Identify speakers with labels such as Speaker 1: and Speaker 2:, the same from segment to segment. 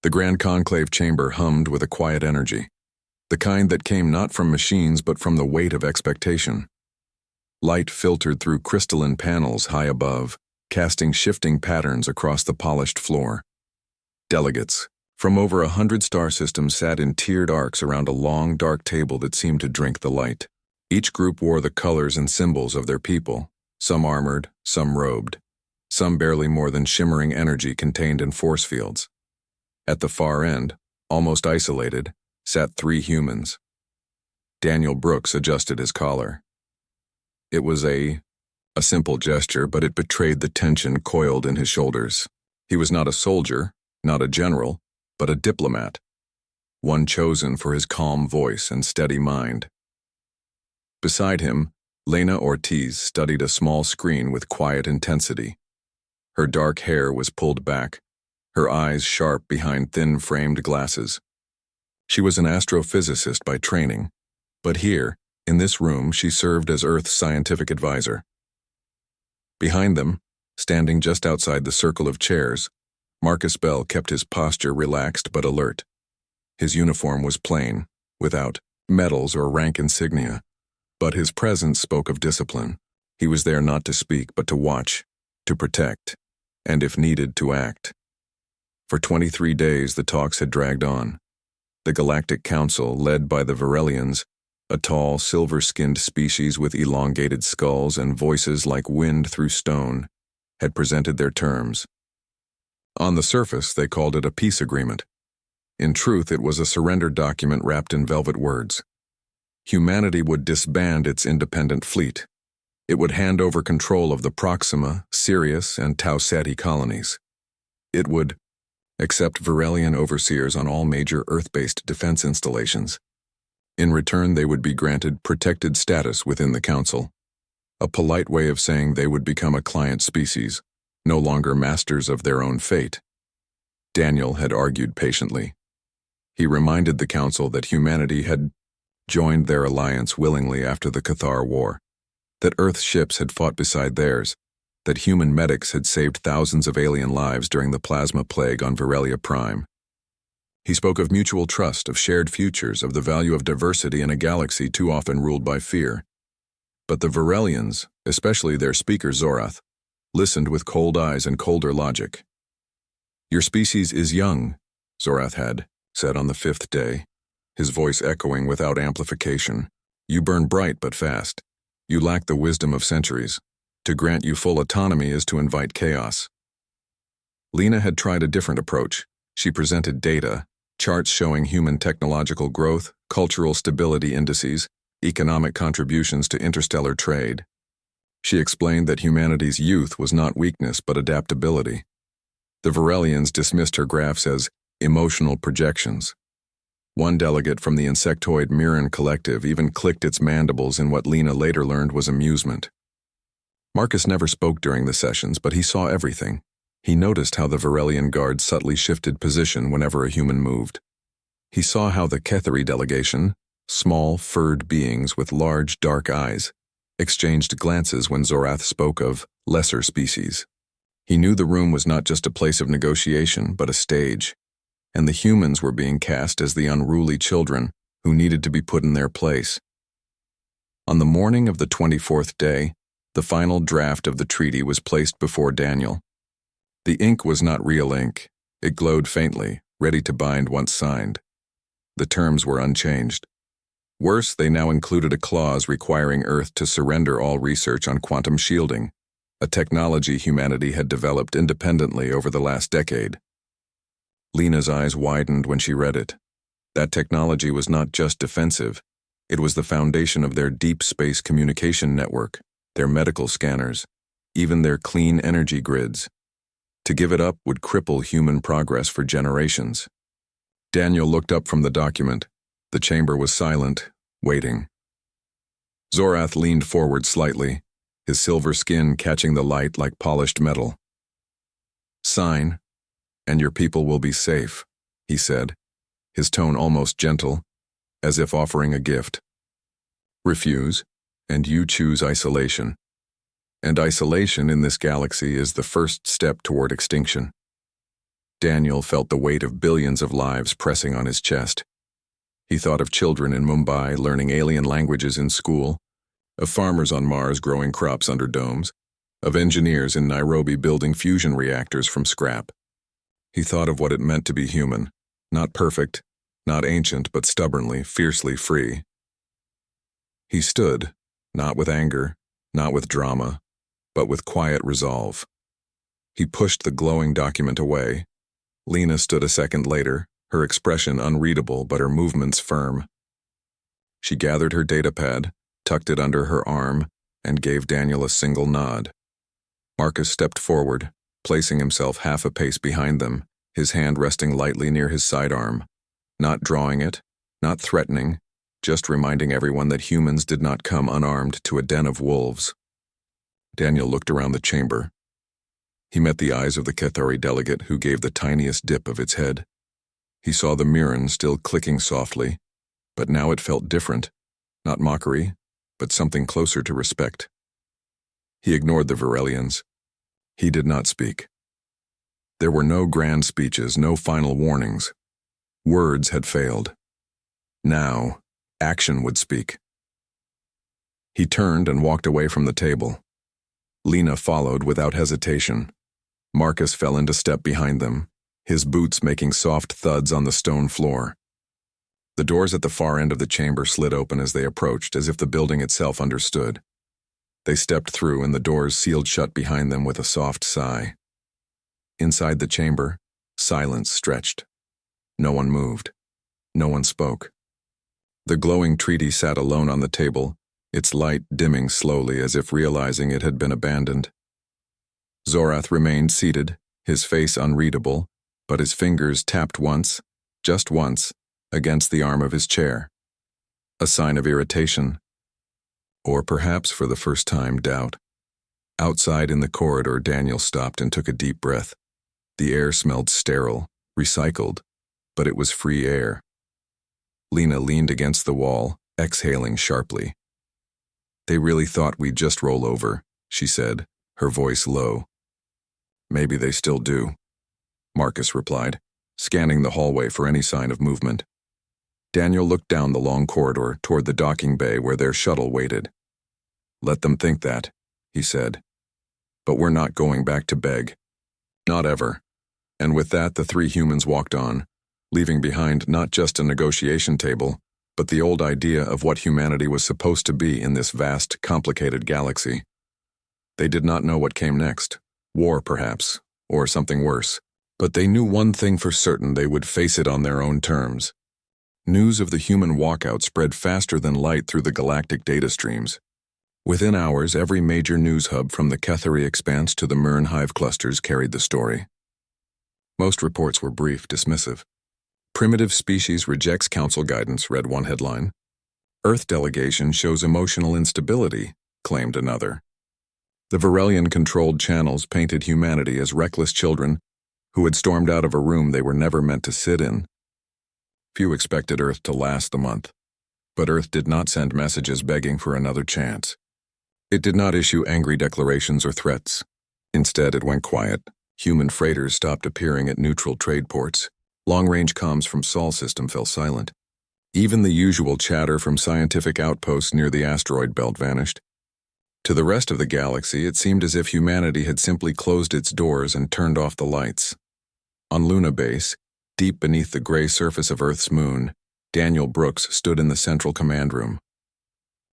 Speaker 1: The Grand Conclave chamber hummed with a quiet energy, the kind that came not from machines but from the weight of expectation. Light filtered through crystalline panels high above, casting shifting patterns across the polished floor. Delegates from over 100 star systems sat in tiered arcs around a long, dark table that seemed to drink the light. Each group wore the colors and symbols of their people, some armored, some robed, some barely more than shimmering energy contained in force fields. At the far end, almost isolated, sat 3 humans. Daniel Brooks adjusted his collar. It was a simple gesture, but it betrayed the tension coiled in his shoulders. He was not a soldier, not a general, but a diplomat, one chosen for his calm voice and steady mind. Beside him, Lena Ortiz studied a small screen with quiet intensity. Her dark hair was pulled back, her eyes sharp behind thin-framed glasses. She was an astrophysicist by training, but here, in this room, she served as Earth's scientific advisor. Behind them, standing just outside the circle of chairs, Marcus Bell kept his posture relaxed but alert. His uniform was plain, without medals or rank insignia, but his presence spoke of discipline. He was there not to speak, but to watch, to protect, and if needed, to act. For 23 days, the talks had dragged on. The Galactic Council, led by the Virelians, a tall, silver-skinned species with elongated skulls and voices like wind through stone, had presented their terms. On the surface, they called it a peace agreement. In truth, it was a surrender document wrapped in velvet words. Humanity would disband its independent fleet. It would hand over control of the Proxima, Sirius, and Tau Ceti colonies. It would accept Virelian overseers on all major Earth-based defense installations. In return, they would be granted protected status within the Council, a polite way of saying they would become a client species, no longer masters of their own fate. Daniel had argued patiently. He reminded the Council that humanity had joined their alliance willingly after the Cathar War, that Earth's ships had fought beside theirs, that human medics had saved thousands of alien lives during the plasma plague on Virelia Prime. He spoke of mutual trust, of shared futures, of the value of diversity in a galaxy too often ruled by fear. But the Virelians, especially their speaker Zorath, listened with cold eyes and colder logic. "Your species is young," Zorath had said on the 5th day, his voice echoing without amplification. "You burn bright but fast. You lack the wisdom of centuries. To grant you full autonomy is to invite chaos." Lena had tried a different approach. She presented data, charts showing human technological growth, cultural stability indices, economic contributions to interstellar trade. She explained that humanity's youth was not weakness but adaptability. The Virelians dismissed her graphs as emotional projections. One delegate from the insectoid Mirren Collective even clicked its mandibles in what Lena later learned was amusement. Marcus never spoke during the sessions, but he saw everything. He noticed how the Virelian guard subtly shifted position whenever a human moved. He saw how the Ketheri delegation, small, furred beings with large, dark eyes, exchanged glances when Zorath spoke of lesser species. He knew the room was not just a place of negotiation, but a stage, and the humans were being cast as the unruly children who needed to be put in their place. On the morning of the 24th day, the final draft of the treaty was placed before Daniel. The ink was not real ink. It glowed faintly, ready to bind once signed. The terms were unchanged. Worse, they now included a clause requiring Earth to surrender all research on quantum shielding, a technology humanity had developed independently over the last decade. Lena's eyes widened when she read it. That technology was not just defensive. It was the foundation of their deep space communication network, their medical scanners, even their clean energy grids. To give it up would cripple human progress for generations. Daniel looked up from the document. The chamber was silent, waiting. Zorath leaned forward slightly, his silver skin catching the light like polished metal. "Sign, and your people will be safe," he said, his tone almost gentle, as if offering a gift. "Refuse, and you choose isolation. And isolation in this galaxy is the first step toward extinction." Daniel felt the weight of billions of lives pressing on his chest. He thought of children in Mumbai learning alien languages in school, of farmers on Mars growing crops under domes, of engineers in Nairobi building fusion reactors from scrap. He thought of what it meant to be human, not perfect, not ancient, but stubbornly, fiercely free. He stood, not with anger, not with drama, but with quiet resolve. He pushed the glowing document away. Lena stood a second later, her expression unreadable but her movements firm. She gathered her datapad, tucked it under her arm, and gave Daniel a single nod. Marcus stepped forward, placing himself half a pace behind them, his hand resting lightly near his sidearm, not drawing it, not threatening, just reminding everyone that humans did not come unarmed to a den of wolves. Daniel looked around the chamber. He met the eyes of the Cathari delegate who gave the tiniest dip of its head. He saw the Mirren still clicking softly, but now it felt different, not mockery, but something closer to respect. He ignored the Varelians. He did not speak. There were no grand speeches, no final warnings. Words had failed. Now, action would speak. He turned and walked away from the table. Lena followed without hesitation. Marcus fell into step behind them, his boots making soft thuds on the stone floor. The doors at the far end of the chamber slid open as they approached, as if the building itself understood. They stepped through, and the doors sealed shut behind them with a soft sigh. Inside the chamber, silence stretched. No one moved. No one spoke. The glowing treaty sat alone on the table, its light dimming slowly as if realizing it had been abandoned. Zorath remained seated, his face unreadable, but his fingers tapped once, just once, against the arm of his chair. A sign of irritation. Or perhaps for the first time, doubt. Outside in the corridor, Daniel stopped and took a deep breath. The air smelled sterile, recycled, but it was free air. Lena leaned against the wall, exhaling sharply. "They really thought we'd just roll over," she said, her voice low. "Maybe they still do," Marcus replied, scanning the hallway for any sign of movement. Daniel looked down the long corridor toward the docking bay where their shuttle waited. "Let them think that," he said. "But we're not going back to beg. Not ever." And with that, the three humans walked on, leaving behind not just a negotiation table, but the old idea of what humanity was supposed to be in this vast, complicated galaxy. They did not know what came next. War, perhaps, or something worse. But they knew one thing for certain: they would face it on their own terms. News of the human walkout spread faster than light through the galactic data streams. Within hours, every major news hub from the Cathari expanse to the Mirren hive clusters carried the story. Most reports were brief, dismissive. "Primitive species rejects council guidance," read one headline. "Earth delegation shows emotional instability," claimed another. The Varelian-controlled channels painted humanity as reckless children who had stormed out of a room they were never meant to sit in. Few expected Earth to last the month, but Earth did not send messages begging for another chance. It did not issue angry declarations or threats. Instead, it went quiet. Human freighters stopped appearing at neutral trade ports. Long-range comms from Sol system fell silent. Even the usual chatter from scientific outposts near the asteroid belt vanished. To the rest of the galaxy, it seemed as if humanity had simply closed its doors and turned off the lights. On Luna Base, deep beneath the gray surface of Earth's moon, Daniel Brooks stood in the central command room.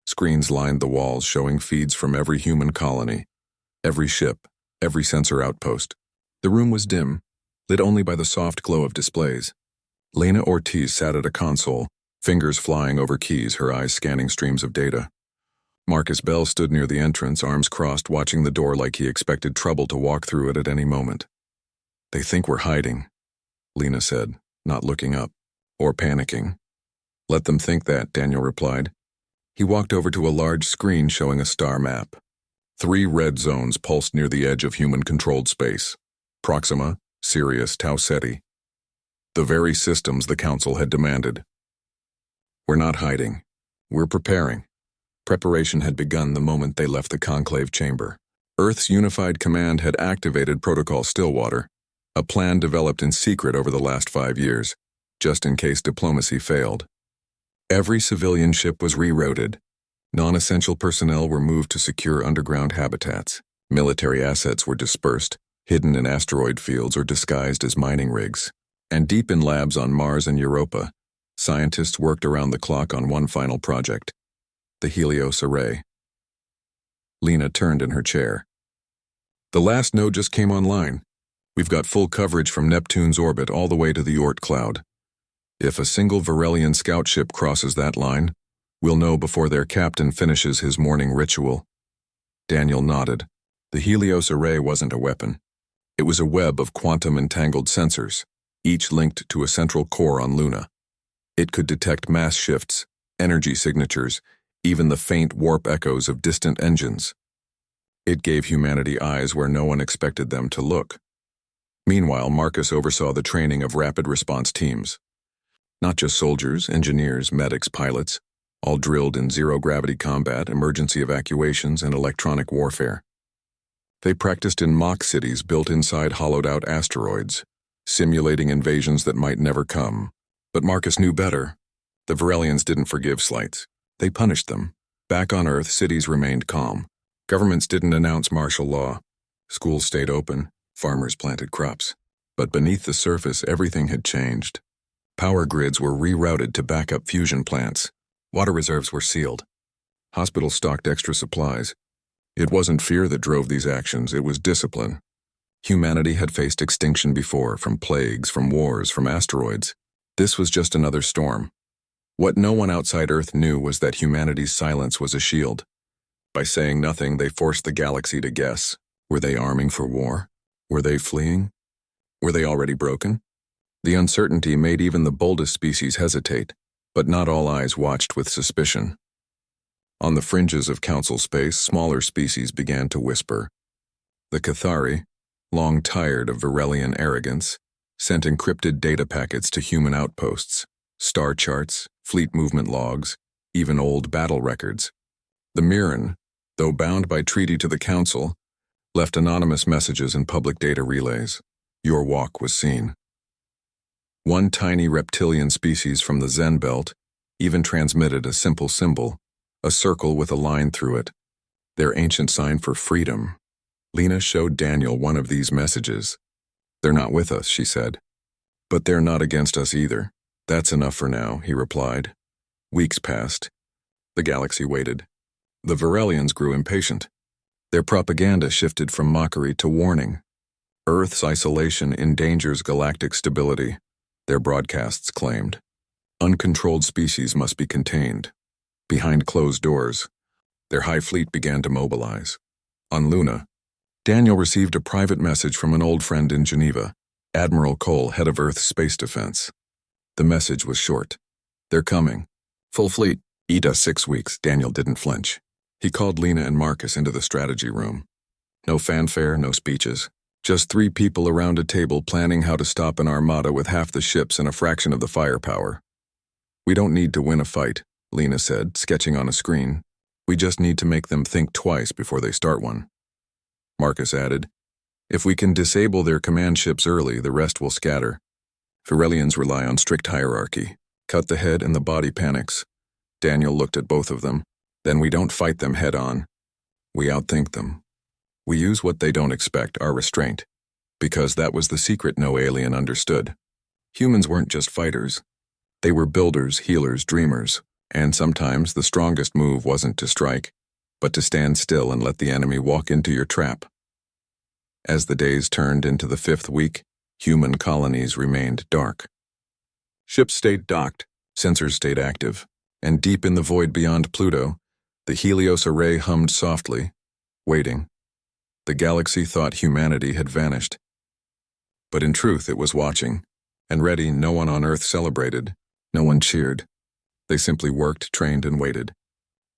Speaker 1: Screens lined the walls showing feeds from every human colony, every ship, every sensor outpost. The room was dim, lit only by the soft glow of displays. Lena Ortiz sat at a console, fingers flying over keys, her eyes scanning streams of data. Marcus Bell stood near the entrance, arms crossed, watching the door like he expected trouble to walk through it at any moment. "They think we're hiding," Lena said, not looking up, or panicking. "Let them think that," Daniel replied. He walked over to a large screen showing a star map. 3 red zones pulsed near the edge of human-controlled space: Proxima, Sirius, Tau Ceti. The very systems the Council had demanded. "We're not hiding. We're preparing." Preparation had begun the moment they left the conclave chamber. Earth's unified command had activated Protocol Stillwater. a plan developed in secret over the last 5 years, just in case diplomacy failed. Every civilian ship was rerouted. Non-essential personnel were moved to secure underground habitats. Military assets were dispersed, hidden in asteroid fields or disguised as mining rigs. And deep in labs on Mars and Europa, scientists worked around the clock on one final project, the Helios Array. Lena turned in her chair. The last node just came online. We've got full coverage from Neptune's orbit all the way to the Oort cloud. If a single Varelian scout ship crosses that line, we'll know before their captain finishes his morning ritual. Daniel nodded. The Helios Array wasn't a weapon. It was a web of quantum-entangled sensors, each linked to a central core on Luna. It could detect mass shifts, energy signatures, even the faint warp echoes of distant engines. It gave humanity eyes where no one expected them to look. Meanwhile, Marcus oversaw the training of rapid response teams. Not just soldiers, engineers, medics, pilots, all drilled in zero-gravity combat, emergency evacuations, and electronic warfare. They practiced in mock cities built inside hollowed-out asteroids, simulating invasions that might never come. But Marcus knew better. The Varelians didn't forgive slights. They punished them. Back on Earth, cities remained calm. Governments didn't announce martial law. Schools stayed open. Farmers planted crops. But beneath the surface, everything had changed. Power grids were rerouted to backup fusion plants. Water reserves were sealed. Hospitals stocked extra supplies. It wasn't fear that drove these actions, it was discipline. Humanity had faced extinction before, from plagues, from wars, from asteroids. This was just another storm. What no one outside Earth knew was that humanity's silence was a shield. By saying nothing, they forced the galaxy to guess. Were they arming for war? Were they fleeing? Were they already broken? The uncertainty made even the boldest species hesitate, but not all eyes watched with suspicion. On the fringes of Council space, smaller species began to whisper. The Cathari, long tired of Varelian arrogance, sent encrypted data packets to human outposts, star charts, fleet movement logs, even old battle records. The Mirren, though bound by treaty to the Council, left anonymous messages in public data relays. Your walk was seen. One tiny reptilian species from the Zen Belt even transmitted a simple symbol, a circle with a line through it, their ancient sign for freedom. Lena showed Daniel one of these messages. They're not with us, she said. But they're not against us either. That's enough for now, he replied. Weeks passed. The galaxy waited. The Varelians grew impatient. Their propaganda shifted from mockery to warning. Earth's isolation endangers galactic stability, their broadcasts claimed. Uncontrolled species must be contained. Behind closed doors, their high fleet began to mobilize. On Luna, Daniel received a private message from an old friend in Geneva, Admiral Cole, head of Earth's space defense. The message was short. They're coming. Full fleet. Eat us 6 weeks. Daniel didn't flinch. He called Lena and Marcus into the strategy room. No fanfare, no speeches. Just 3 people around a table planning how to stop an armada with half the ships and a fraction of the firepower. We don't need to win a fight, Lena said, sketching on a screen. We just need to make them think twice before they start one. Marcus added, if we can disable their command ships early, the rest will scatter. Varelians rely on strict hierarchy. Cut the head and the body panics. Daniel looked at both of them. Then we don't fight them head on. We outthink them. We use what they don't expect, our restraint. Because that was the secret no alien understood. Humans weren't just fighters. They were builders, healers, dreamers. And sometimes the strongest move wasn't to strike, but to stand still and let the enemy walk into your trap. As the days turned into the 5th week, human colonies remained dark. Ships stayed docked, sensors stayed active, and deep in the void beyond Pluto, the Helios Array hummed softly, waiting. The galaxy thought humanity had vanished. But in truth, it was watching, and ready. No one on Earth celebrated, no one cheered. They simply worked, trained, and waited.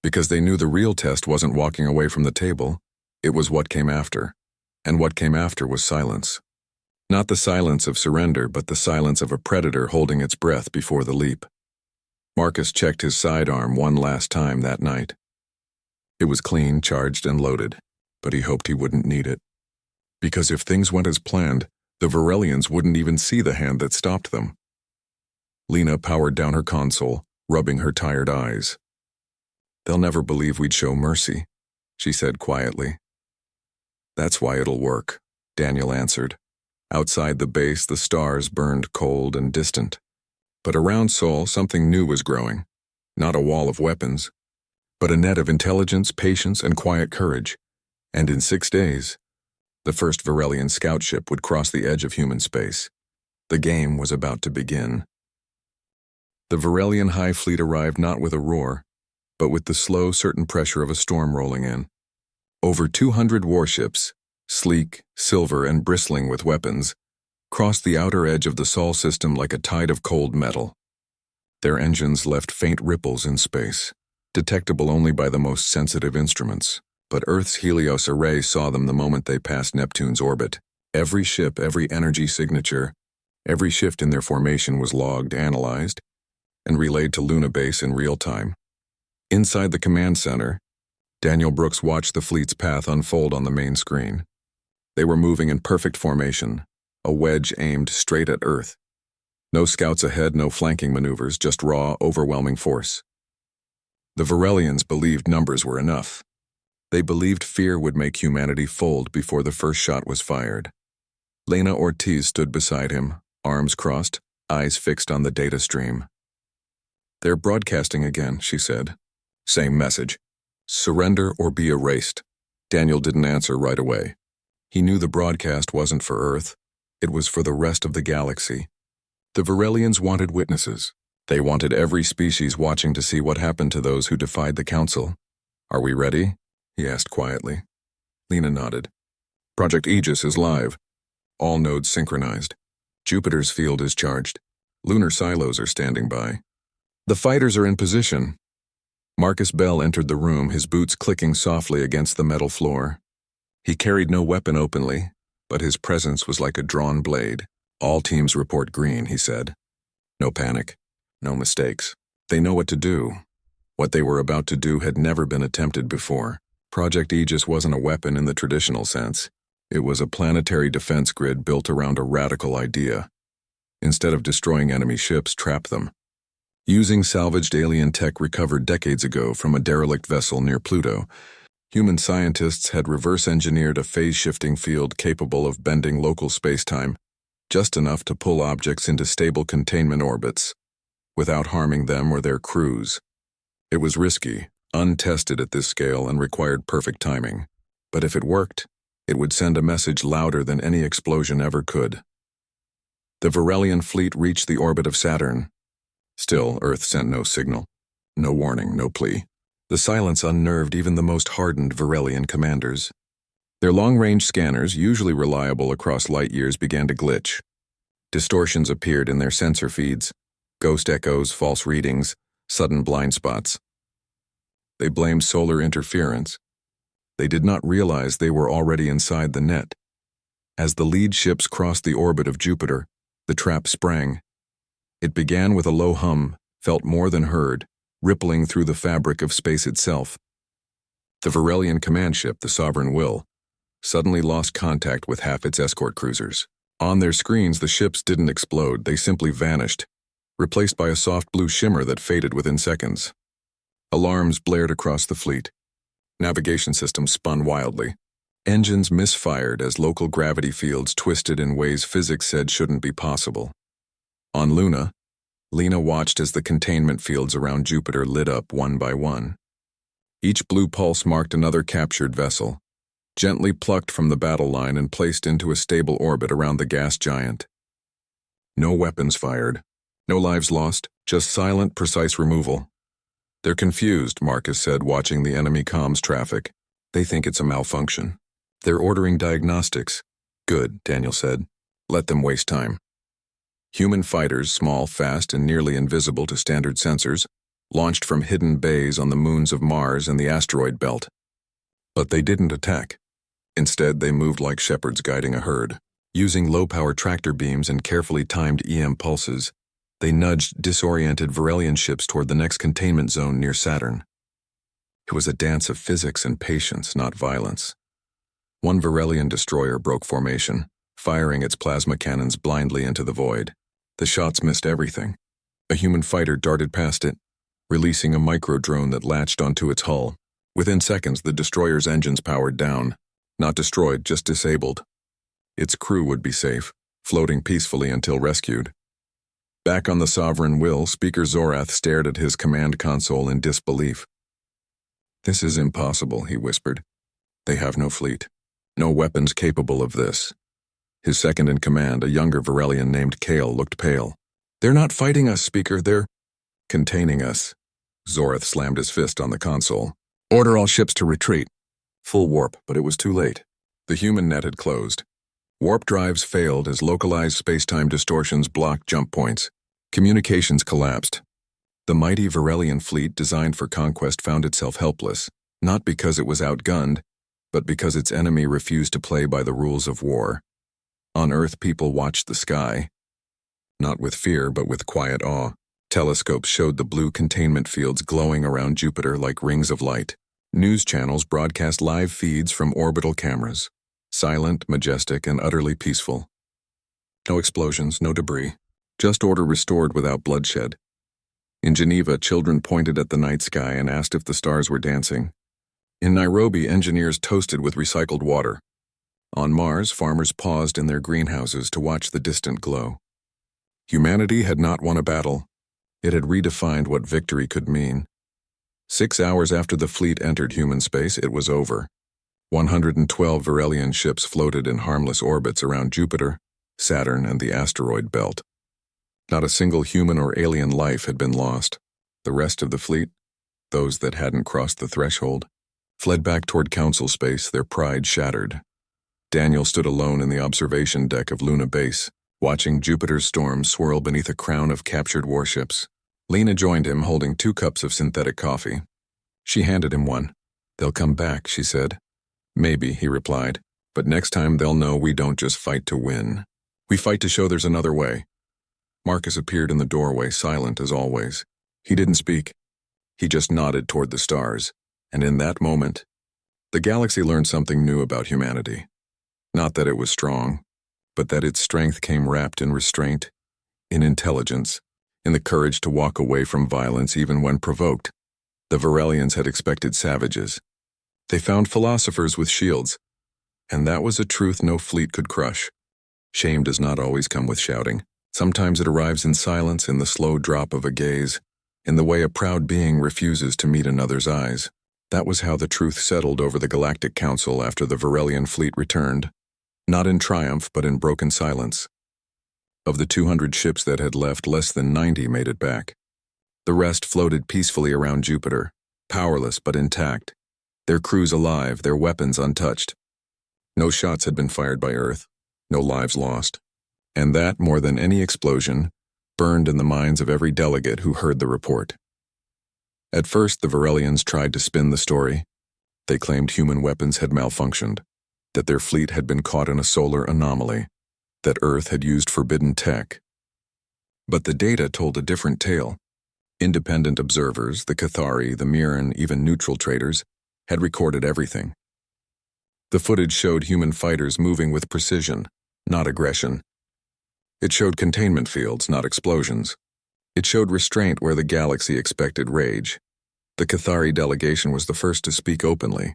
Speaker 1: Because they knew the real test wasn't walking away from the table, it was what came after. And what came after was silence. Not the silence of surrender, but the silence of a predator holding its breath before the leap. Marcus checked his sidearm one last time that night. It was clean, charged, and loaded, but he hoped he wouldn't need it. Because if things went as planned, The Varelians wouldn't even see the hand that stopped them. Lena powered down her console, rubbing her tired eyes. "They'll never believe we'd show mercy," she said quietly. "That's why it'll work," Daniel answered. Outside the base, the stars burned cold and distant. But around Sol, something new was growing. Not a wall of weapons, but a net of intelligence, patience, and quiet courage. And in 6 days, the first Varelian scout ship would cross the edge of human space. The game was about to begin. The Varelian High Fleet arrived not with a roar, but with the slow, certain pressure of a storm rolling in. Over 200 warships, sleek, silver, and bristling with weapons, crossed the outer edge of the Sol system like a tide of cold metal. Their engines left faint ripples in space, detectable only by the most sensitive instruments. But Earth's Helios array saw them the moment they passed Neptune's orbit. Every ship, every energy signature, every shift in their formation was logged, analyzed, and relayed to Luna Base in real time. Inside the command center, Daniel Brooks watched the fleet's path unfold on the main screen. They were moving in perfect formation, a wedge aimed straight at Earth. No scouts ahead, no flanking maneuvers, just raw, overwhelming force. The Varelians believed numbers were enough. They believed fear would make humanity fold before the first shot was fired. Lena Ortiz stood beside him, arms crossed, eyes fixed on the data stream. "They're broadcasting again," she said. "Same message. Surrender or be erased." Daniel didn't answer right away. He knew the broadcast wasn't for Earth. It was for the rest of the galaxy. The Varelians wanted witnesses. They wanted every species watching to see what happened to those who defied the Council. "Are we ready?" he asked quietly. Lena nodded. "Project Aegis is live. All nodes synchronized. Jupiter's field is charged. Lunar silos are standing by. The fighters are in position." Marcus Bell entered the room, his boots clicking softly against the metal floor. He carried no weapon openly, but his presence was like a drawn blade. "All teams report green," he said. "No panic. No mistakes. They know what to do." What they were about to do had never been attempted before. Project Aegis wasn't a weapon in the traditional sense. It was a planetary defense grid built around a radical idea. Instead of destroying enemy ships, trap them. Using salvaged alien tech recovered decades ago from a derelict vessel near Pluto, human scientists had reverse-engineered a phase-shifting field capable of bending local spacetime just enough to pull objects into stable containment orbits, without harming them or their crews. It was risky, untested at this scale, and required perfect timing. But if it worked, it would send a message louder than any explosion ever could. The Varelian fleet reached the orbit of Saturn. Still, Earth sent no signal. No warning, no plea. The silence unnerved even the most hardened Varelian commanders. Their long-range scanners, usually reliable across light years, began to glitch. Distortions appeared in their sensor feeds, ghost echoes, false readings, sudden blind spots. They blamed solar interference. They did not realize they were already inside the net. As the lead ships crossed the orbit of Jupiter, the trap sprang. It began with a low hum, felt more than heard, rippling through the fabric of space itself. The Varelian command ship, the Sovereign Will, suddenly lost contact with half its escort cruisers. On their screens, the ships didn't explode, they simply vanished, replaced by a soft blue shimmer that faded within seconds. Alarms blared across the fleet. Navigation systems spun wildly. Engines misfired as local gravity fields twisted in ways physics said shouldn't be possible. On Luna, Lena watched as the containment fields around Jupiter lit up one by one. Each blue pulse marked another captured vessel, gently plucked from the battle line and placed into a stable orbit around the gas giant. No weapons fired, no lives lost, just silent, precise removal. "They're confused," Marcus said, watching the enemy comms traffic. "They think it's a malfunction. They're ordering diagnostics." "Good," Daniel said. "Let them waste time." Human fighters, small, fast, and nearly invisible to standard sensors, launched from hidden bays on the moons of Mars and the asteroid belt. But they didn't attack. Instead, they moved like shepherds guiding a herd. Using low-power tractor beams and carefully timed EM pulses, they nudged disoriented Varelian ships toward the next containment zone near Saturn. It was a dance of physics and patience, not violence. One Varelian destroyer broke formation, firing its plasma cannons blindly into the void. The shots missed everything. A human fighter darted past it, releasing a micro-drone that latched onto its hull. Within seconds, the destroyer's engines powered down. Not destroyed, just disabled. Its crew would be safe, floating peacefully until rescued. Back on the Sovereign Will, Speaker Zorath stared at his command console in disbelief. "This is impossible," he whispered. "They have no fleet. No weapons capable of this." His second-in-command, a younger Varelian named Kale, looked pale. "They're not fighting us, Speaker. They're containing us." Zorath slammed his fist on the console. "Order all ships to retreat." Full warp, but it was too late. The human net had closed. Warp drives failed as localized space-time distortions blocked jump points. Communications collapsed. The mighty Varelian fleet designed for conquest found itself helpless, not because it was outgunned, but because its enemy refused to play by the rules of war. On Earth, people watched the sky. Not with fear, but with quiet awe. Telescopes showed the blue containment fields glowing around Jupiter like rings of light. News channels broadcast live feeds from orbital cameras. Silent, majestic, and utterly peaceful. No explosions, no debris. Just order restored without bloodshed. In Geneva, children pointed at the night sky and asked if the stars were dancing. In Nairobi, engineers toasted with recycled water. On Mars, farmers paused in their greenhouses to watch the distant glow. Humanity had not won a battle. It had redefined what victory could mean. 6 hours after the fleet entered human space, it was over. 112 Varelian ships floated in harmless orbits around Jupiter, Saturn, and the asteroid belt. Not a single human or alien life had been lost. The rest of the fleet, those that hadn't crossed the threshold, fled back toward Council space, their pride shattered. Daniel stood alone in the observation deck of Luna Base, watching Jupiter's storms swirl beneath a crown of captured warships. Lena joined him, holding 2 cups of synthetic coffee. She handed him one. "They'll come back," she said. "Maybe," he replied, "but next time they'll know we don't just fight to win. We fight to show there's another way." Marcus appeared in the doorway, silent as always. He didn't speak. He just nodded toward the stars, and in that moment, the galaxy learned something new about humanity. Not that it was strong, but that its strength came wrapped in restraint, in intelligence, in the courage to walk away from violence even when provoked. The Varelians had expected savages. They found philosophers with shields, and that was a truth no fleet could crush. Shame does not always come with shouting. Sometimes it arrives in silence, in the slow drop of a gaze, in the way a proud being refuses to meet another's eyes. That was how the truth settled over the Galactic Council after the Varelian fleet returned. Not in triumph, but in broken silence. Of the 200 ships that had left, less than 90 made it back. The rest floated peacefully around Jupiter, powerless but intact, their crews alive, their weapons untouched. No shots had been fired by Earth, no lives lost. And that, more than any explosion, burned in the minds of every delegate who heard the report. At first, the Varelians tried to spin the story. They claimed human weapons had malfunctioned, that their fleet had been caught in a solar anomaly, that Earth had used forbidden tech. But the data told a different tale. Independent observers, the Cathari, the Mirren, even neutral traders, had recorded everything. The footage showed human fighters moving with precision, not aggression. It showed containment fields, not explosions. It showed restraint where the galaxy expected rage. The Cathari delegation was the first to speak openly.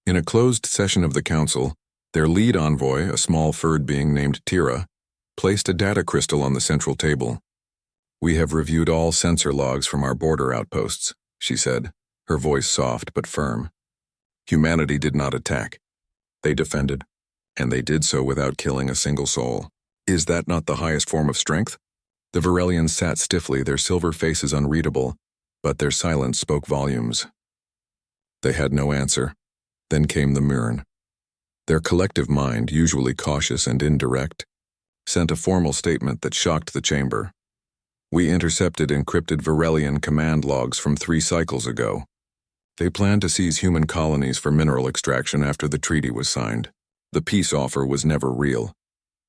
Speaker 1: In a closed session of the Council, their lead envoy, a small furred being named Tira, placed a data crystal on the central table. "We have reviewed all sensor logs from our border outposts," she said, her voice soft but firm. Humanity did not attack. They defended, and they did so without killing a single soul. Is that not the highest form of strength? The Varelians sat stiffly, their silver faces unreadable, but their silence spoke volumes. They had no answer. Then came the Mirren. Their collective mind, usually cautious and indirect, sent a formal statement that shocked the chamber. "We intercepted encrypted Varelian command logs from 3 cycles ago. They planned to seize human colonies for mineral extraction after the treaty was signed. The peace offer was never real.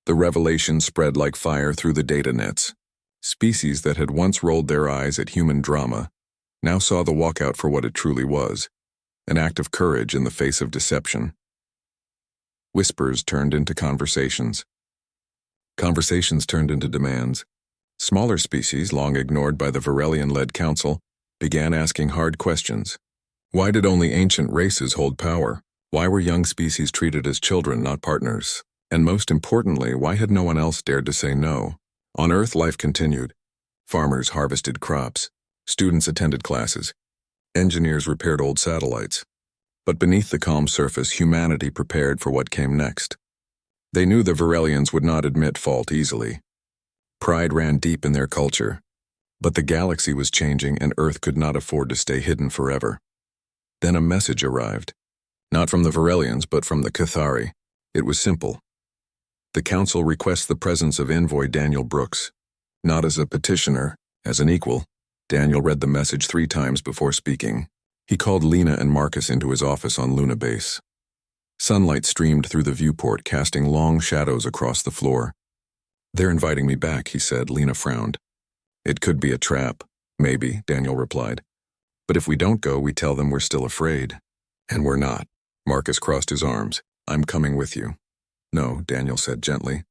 Speaker 1: The revelation spread like fire through the data nets. Species that had once rolled their eyes at human drama now saw the walkout for what it truly was, an act of courage in the face of deception. Whispers turned into conversations. Conversations turned into demands. Smaller species, long ignored by the Varelian-led council, began asking hard questions. Why did only ancient races hold power? Why were young species treated as children, not partners? And most importantly, why had no one else dared to say no? On Earth, life continued. Farmers harvested crops. Students attended classes. Engineers repaired old satellites. But beneath the calm surface, humanity prepared for what came next. They knew the Varelians would not admit fault easily. Pride ran deep in their culture. But the galaxy was changing and Earth could not afford to stay hidden forever. Then a message arrived. Not from the Varelians, but from the Cathari. It was simple. The Council requests the presence of Envoy Daniel Brooks. Not as a petitioner, as an equal. Daniel read the message 3 times before speaking. He called Lena and Marcus into his office on Luna Base. Sunlight streamed through the viewport, casting long shadows across the floor. "They're inviting me back," he said. Lena frowned. "It could be a trap." "Maybe," Daniel replied. "But if we don't go, we tell them we're still afraid." "And we're not." Marcus crossed his arms. "I'm coming with you." "No," Daniel said gently.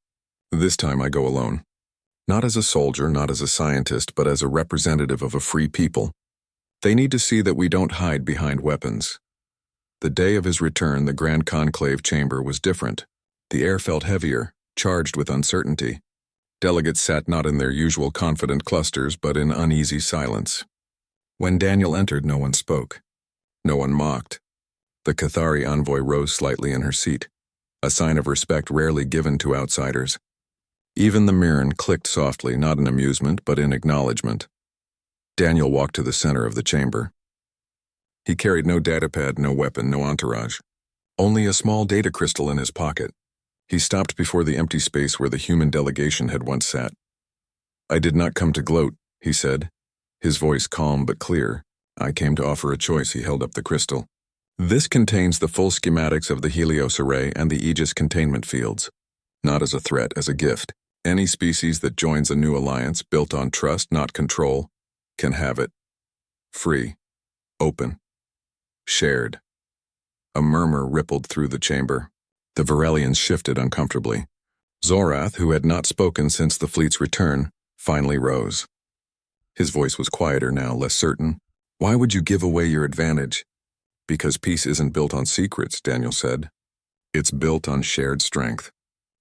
Speaker 1: "This time I go alone. Not as a soldier, not as a scientist, but as a representative of a free people. They need to see that we don't hide behind weapons." The day of his return, the Grand Conclave chamber was different. The air felt heavier, charged with uncertainty. Delegates sat not in their usual confident clusters, but in uneasy silence. When Daniel entered, no one spoke. No one mocked. The Cathari envoy rose slightly in her seat, a sign of respect rarely given to outsiders. Even the Mirren clicked softly, not in amusement, but in acknowledgement. Daniel walked to the center of the chamber. He carried no datapad, no weapon, no entourage. Only a small data crystal in his pocket. He stopped before the empty space where the human delegation had once sat. "I did not come to gloat," he said, his voice calm but clear. "I came to offer a choice." He held up the crystal. "This contains the full schematics of the Helios array and the Aegis containment fields. Not as a threat, as a gift. Any species that joins a new alliance, built on trust, not control, can have it. Free. Open. Shared." A murmur rippled through the chamber. The Varelians shifted uncomfortably. Zorath, who had not spoken since the fleet's return, finally rose. His voice was quieter now, less certain. "Why would you give away your advantage?" "Because peace isn't built on secrets," Daniel said. "It's built on shared strength.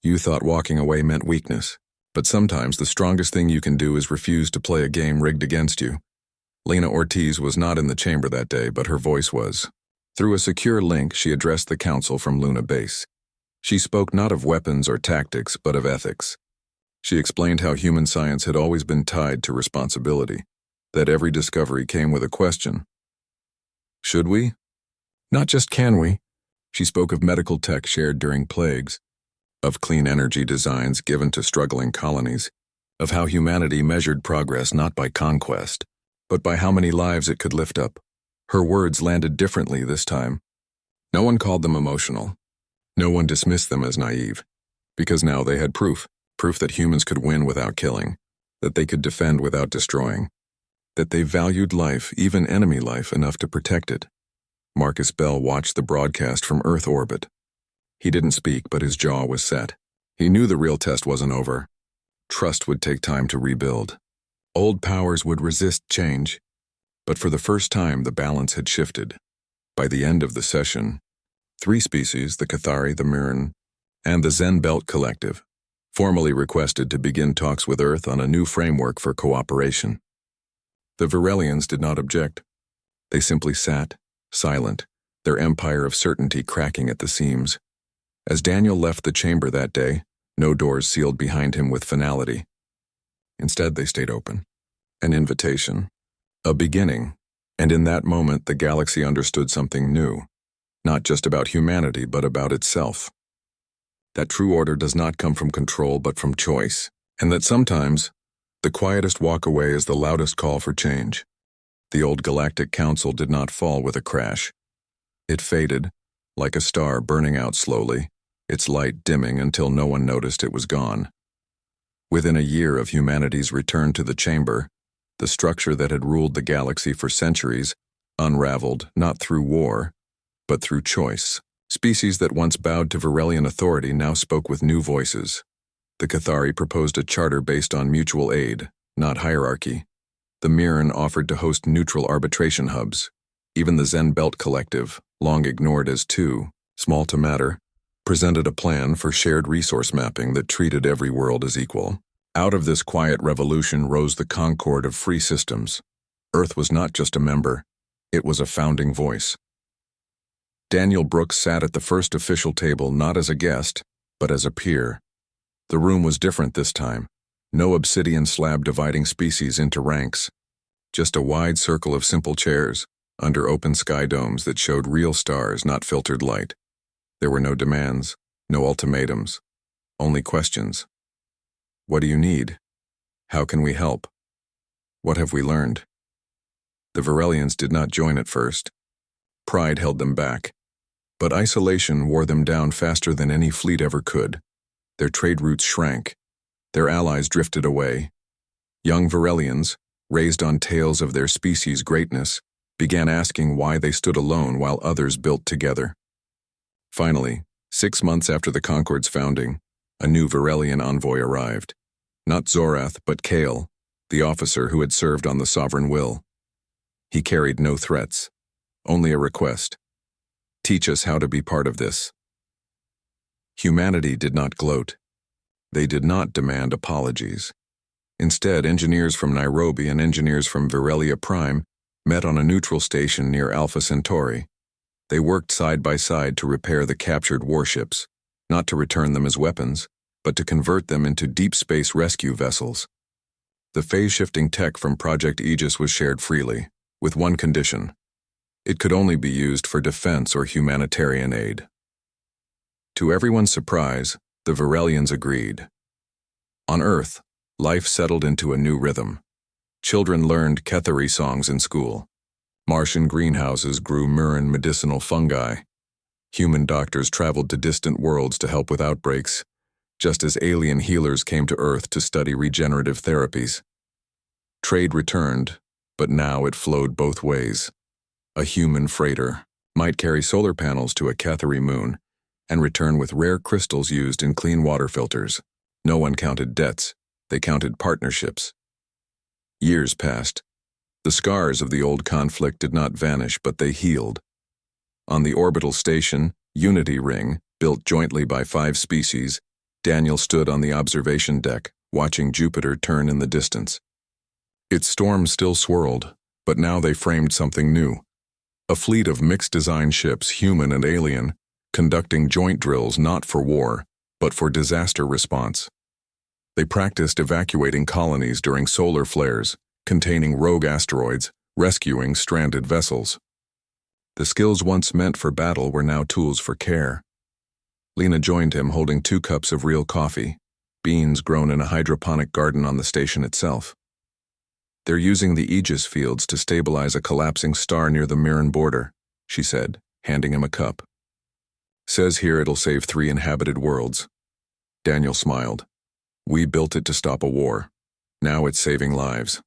Speaker 1: You thought walking away meant weakness, but sometimes the strongest thing you can do is refuse to play a game rigged against you." Lena Ortiz was not in the chamber that day, but her voice was. Through a secure link, she addressed the council from Luna Base. She spoke not of weapons or tactics, but of ethics. She explained how human science had always been tied to responsibility, that every discovery came with a question. Should we? Not just can we. She spoke of medical tech shared during plagues, of clean energy designs given to struggling colonies, of how humanity measured progress not by conquest, but by how many lives it could lift up. Her words landed differently this time. No one called them emotional. No one dismissed them as naive, because now they had proof that humans could win without killing, that they could defend without destroying, that they valued life, even enemy life, enough to protect it. Marcus Bell watched the broadcast from Earth orbit. He didn't speak, but his jaw was set. He knew the real test wasn't over. Trust would take time to rebuild. Old powers would resist change. But for the first time, the balance had shifted. By the end of the session, 3 species, the Cathari, the Mirren, and the Zen Belt Collective, formally requested to begin talks with Earth on a new framework for cooperation. The Varelians did not object. They simply sat, silent, their empire of certainty cracking at the seams. As Daniel left the chamber that day, no doors sealed behind him with finality. Instead, they stayed open. An invitation. A beginning. And in that moment, the galaxy understood something new. Not just about humanity, but about itself. That true order does not come from control, but from choice. And that sometimes, the quietest walk away is the loudest call for change. The old Galactic Council did not fall with a crash. It faded, like a star burning out slowly, its light dimming until no one noticed it was gone. Within a year of humanity's return to the chamber, the structure that had ruled the galaxy for centuries unraveled not through war, but through choice. Species that once bowed to Varelian authority now spoke with new voices. The Cathari proposed a charter based on mutual aid, not hierarchy. The Mirren offered to host neutral arbitration hubs. Even the Zen Belt Collective, long ignored as too small to matter, presented a plan for shared resource mapping that treated every world as equal. Out of this quiet revolution rose the concord of free systems. Earth was not just a member, it was a founding voice. Daniel Brooks sat at the first official table not as a guest, but as a peer. The room was different this time. No obsidian slab dividing species into ranks. Just a wide circle of simple chairs, under open sky domes that showed real stars, not filtered light. There were no demands, no ultimatums, only questions. What do you need? How can we help? What have we learned? The Varelians did not join at first. Pride held them back. But isolation wore them down faster than any fleet ever could. Their trade routes shrank. Their allies drifted away. Young Varelians, raised on tales of their species' greatness, began asking why they stood alone while others built together. Finally, 6 months after the Concord's founding, a new Varelian envoy arrived. Not Zorath, but Kale, the officer who had served on the Sovereign Will. He carried no threats, only a request. Teach us how to be part of this. Humanity did not gloat. They did not demand apologies. Instead, engineers from Nairobi and engineers from Virelia Prime met on a neutral station near Alpha Centauri. They worked side by side to repair the captured warships, not to return them as weapons, but to convert them into deep space rescue vessels. The phase-shifting tech from Project Aegis was shared freely, with one condition. It could only be used for defense or humanitarian aid. To everyone's surprise, the Varelians agreed. On Earth, life settled into a new rhythm. Children learned Cathari songs in school. Martian greenhouses grew Mirren medicinal fungi. Human doctors traveled to distant worlds to help with outbreaks, just as alien healers came to Earth to study regenerative therapies. Trade returned, but now it flowed both ways. A human freighter might carry solar panels to a Cathari moon and return with rare crystals used in clean water filters. No one counted debts, they counted partnerships. Years passed. The scars of the old conflict did not vanish, but they healed. On the orbital station, Unity Ring, built jointly by 5 species, Daniel stood on the observation deck, watching Jupiter turn in the distance. Its storm still swirled, but now they framed something new. A fleet of mixed-design ships, human and alien, conducting joint drills not for war, but for disaster response. They practiced evacuating colonies during solar flares, containing rogue asteroids, rescuing stranded vessels. The skills once meant for battle were now tools for care. Lena joined him holding 2 cups of real coffee, beans grown in a hydroponic garden on the station itself. They're using the Aegis fields to stabilize a collapsing star near the Mirren border, she said, handing him a cup. Says here it'll save 3 inhabited worlds. Daniel smiled. We built it to stop a war. Now it's saving lives.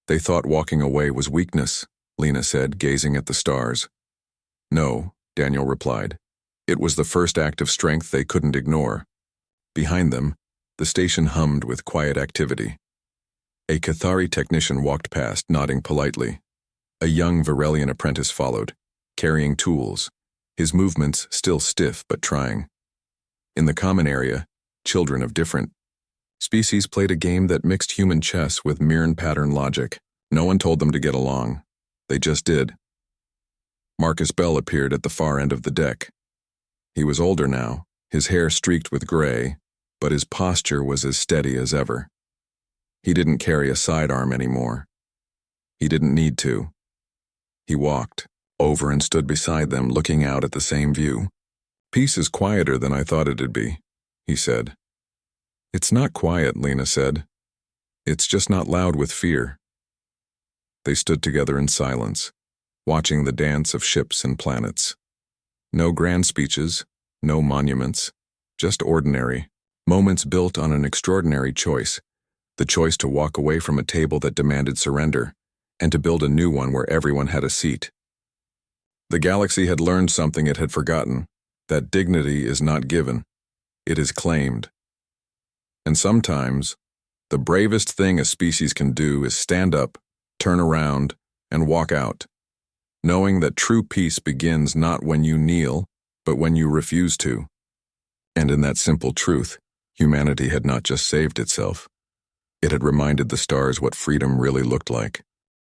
Speaker 1: They thought walking away was weakness, Lena said, gazing at the stars. No, Daniel replied. It was the first act of strength they couldn't ignore. Behind them, the station hummed with quiet activity. A Cathari technician walked past, nodding politely. A young Varelian apprentice followed, carrying tools, his movements still stiff but trying. In the common area, children of different species played a game that mixed human chess with Mirren pattern logic. No one told them to get along. They just did. Marcus Bell appeared at the far end of the deck. He was older now, his hair streaked with gray, but his posture was as steady as ever. He didn't carry a sidearm anymore. He didn't need to. He walked over and stood beside them, looking out at the same view. Peace is quieter than I thought it'd be, he said. It's not quiet, Lena said. It's just not loud with fear. They stood together in silence, watching the dance of ships and planets. No grand speeches, no monuments, just ordinary moments built on an extraordinary choice. The choice to walk away from a table that demanded surrender, and to build a new one where everyone had a seat. The galaxy had learned something it had forgotten, that dignity is not given, it is claimed. And sometimes, the bravest thing a species can do is stand up, turn around, and walk out, knowing that true peace begins not when you kneel, but when you refuse to. And in that simple truth, humanity had not just saved itself. It had reminded the stars what freedom really looked like.